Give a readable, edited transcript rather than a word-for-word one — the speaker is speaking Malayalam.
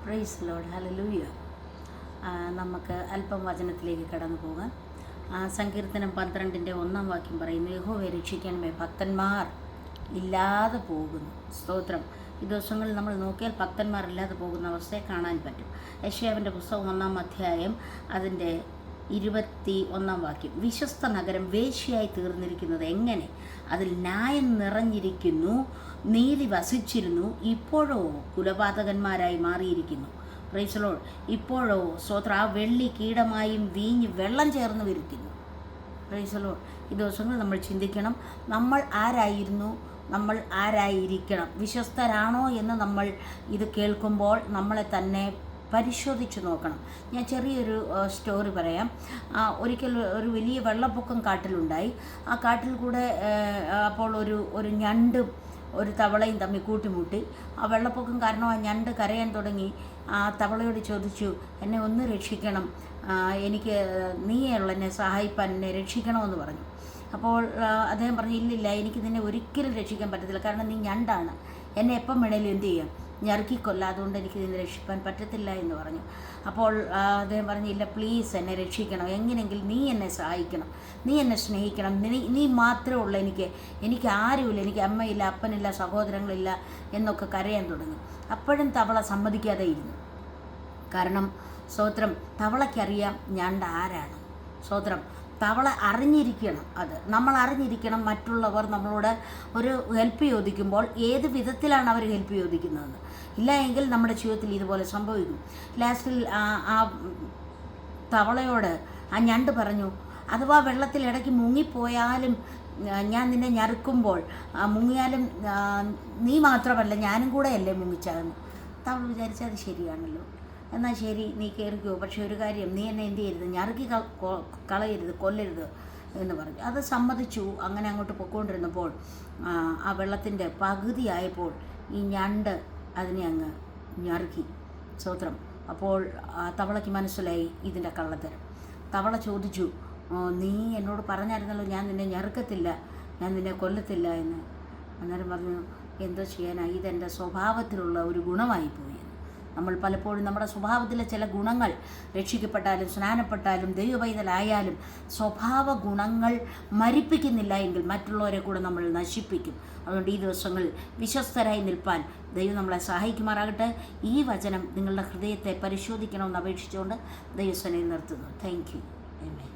Praise Lord, hallelujah. നമുക്ക് അല്പം വചനത്തിലേക്ക് കടന്നു പോകാം. സങ്കീർത്തനം 12:1 പറയുന്നു, യഹോവയെ രക്ഷിക്കണമേ, ഭക്തന്മാർ ഇല്ലാതെ പോകുന്നു. സ്തോത്രം. ഈ ദിവസങ്ങളിൽ നമ്മൾ നോക്കിയാൽ ഭക്തന്മാരില്ലാതെ പോകുന്ന അവസ്ഥയെ കാണാൻ പറ്റും. യെശയ്യാവിൻ്റെ പുസ്തകം 1-ാം അധ്യായം അതിൻ്റെ 21 വിശ്വസ്ത നഗരം വേശ്യയായി തീർന്നിരിക്കുന്നത് എങ്ങനെ? അതിൽ ന്യായം നിറഞ്ഞിരിക്കുന്നു, നീതി വസിച്ചിരുന്നു, ഇപ്പോഴോ കുലപാതകന്മാരായി മാറിയിരിക്കുന്നു. Praise the Lord. ഇപ്പോഴോ സ്തോത്രം, ആ വെള്ളി കീടമായും വീഞ്ഞ് വെള്ളം ചേർന്ന് വിരിക്കുന്നു. Praise the Lord. ഈ ദിവസങ്ങൾ നമ്മൾ ചിന്തിക്കണം, നമ്മൾ ആരായിരുന്നു, നമ്മൾ ആരായിരിക്കണം, വിശ്വസ്തരാണോ എന്ന് നമ്മൾ ഇത് കേൾക്കുമ്പോൾ നമ്മളെ തന്നെ പരിശോധിച്ച് നോക്കണം. ഞാൻ ചെറിയൊരു സ്റ്റോറി പറയാം. ഒരിക്കൽ ഒരു വലിയ വെള്ളപ്പൊക്കം കാട്ടിലുണ്ടായി. ആ കാട്ടിൽ കൂടെ അപ്പോൾ ഒരു ഞണ്ടും ഒരു തവളയും തമ്മിൽ കൂട്ടിമുട്ടി. ആ വെള്ളപ്പൊക്കം കാരണം ആ ഞണ്ട് കരയാൻ തുടങ്ങി. ആ തവളയോട് ചോദിച്ചു, എന്നെ ഒന്ന് രക്ഷിക്കണം, എനിക്ക് നീയുള്ള എന്നെ സഹായിപ്പാൻ, എന്നെ രക്ഷിക്കണമെന്ന് പറഞ്ഞു. അപ്പോൾ അദ്ദേഹം പറഞ്ഞു, ഇല്ലില്ല, എനിക്ക് നിന്നെ ഒരിക്കലും രക്ഷിക്കാൻ പറ്റത്തില്ല, കാരണം നീ ഞണ്ടാണ്, എന്നെ എപ്പം വേണേലും എന്ത് ചെയ്യാം, ഞറുക്കിക്കൊല്ല, അതുകൊണ്ട് എനിക്ക് നിന്നെ രക്ഷിക്കാൻ പറ്റത്തില്ല എന്ന് പറഞ്ഞു. അപ്പോൾ അദ്ദേഹം പറഞ്ഞു, ഇല്ല, പ്ലീസ് എന്നെ രക്ഷിക്കണം, എങ്ങനെയെങ്കിലും നീ എന്നെ സഹായിക്കണം, നീ എന്നെ സ്നേഹിക്കണം, നീ മാത്രമേ ഉള്ളൂ, എനിക്ക് ആരുമില്ല, എനിക്ക് അമ്മയില്ല, അപ്പനില്ല, സഹോദരങ്ങളില്ല എന്നൊക്കെ കരയാൻ തുടങ്ങി. അപ്പോഴും തവള സമ്മതിക്കാതെ ഇരുന്നു. കാരണം സ്തോത്രം, തവളയ്ക്കറിയാം ഞണ്ട് ആരാണ്. സ്തോത്രം. തവള അറിഞ്ഞിരിക്കണം, അത് നമ്മൾ അറിഞ്ഞിരിക്കണം. മറ്റുള്ളവർ നമ്മളോട് ഒരു ഹെൽപ്പ് ചോദിക്കുമ്പോൾ ഏത് വിധത്തിലാണ് അവർ ഹെൽപ്പ് ചോദിക്കുന്നതെന്ന്. ഇല്ല എങ്കിൽ നമ്മുടെ ജീവിതത്തിൽ ഇതുപോലെ സംഭവിക്കും. ലാസ്റ്റിൽ ആ തവളയോട് ആ ഞണ്ട് പറഞ്ഞു, അഥവാ വെള്ളത്തിൽ ഇടയ്ക്ക് മുങ്ങിപ്പോയാലും ഞാൻ നിന്നെ ഞറുക്കുമ്പോൾ മുങ്ങിയാലും നീ മാത്രമല്ല ഞാനും കൂടെ അല്ലേ മുങ്ങിച്ചാകുന്നു. തവള വിചാരിച്ചാൽ അത് ശരിയാണല്ലോ, എന്നാൽ ശരി, നീ കയറിക്കോ, പക്ഷേ ഒരു കാര്യം, നീ എന്നെ എന്ത് ചെയ്യരുത്, ഞറുക്കി കളയരുത്, കൊല്ലരുത് എന്ന് പറഞ്ഞു. അത് സമ്മതിച്ചു. അങ്ങനെ അങ്ങോട്ട് പൊയ്ക്കൊണ്ടിരുന്നപ്പോൾ ആ വെള്ളത്തിൻ്റെ പകുതിയായപ്പോൾ ഈ ഞണ്ട് അതിനെ അങ്ങ് ഞറുക്കി. സ്തോത്രം. അപ്പോൾ തവളയ്ക്ക് മനസ്സിലായി ഇതിൻ്റെ കള്ളത്തരം. തവള ചോദിച്ചു, നീ എന്നോട് പറഞ്ഞായിരുന്നല്ലോ ഞാൻ നിന്നെ ഞറുക്കത്തില്ല, ഞാൻ നിന്നെ കൊല്ലത്തില്ല എന്ന്. അന്നേരം പറഞ്ഞു, എന്തോ ചെയ്യാനായി, ഇതെൻ്റെ സ്വഭാവത്തിലുള്ള ഒരു ഗുണമായിപ്പോയി. നമ്മൾ പലപ്പോഴും നമ്മുടെ സ്വഭാവത്തിലെ ചില ഗുണങ്ങൾ, രക്ഷിക്കപ്പെട്ടാലും സ്നാനപ്പെട്ടാലും ദൈവപൈതലായാലും സ്വഭാവ ഗുണങ്ങൾ മരിപ്പിക്കുന്നില്ല എങ്കിൽ മറ്റുള്ളവരെ കൂടെ നമ്മൾ നശിപ്പിക്കും. അതുകൊണ്ട് ഈ ദിവസങ്ങളിൽ വിശ്വസ്തരായി നിൽപ്പാൻ ദൈവം നമ്മളെ സഹായിക്കുമാറാകട്ടെ. ഈ വചനം നിങ്ങളുടെ ഹൃദയത്തെ പരിശോധിക്കണമെന്ന് അപേക്ഷിച്ചുകൊണ്ട് ദൈവസേനയിൽ നിർത്തുന്നു. Thank you. ആമേൻ.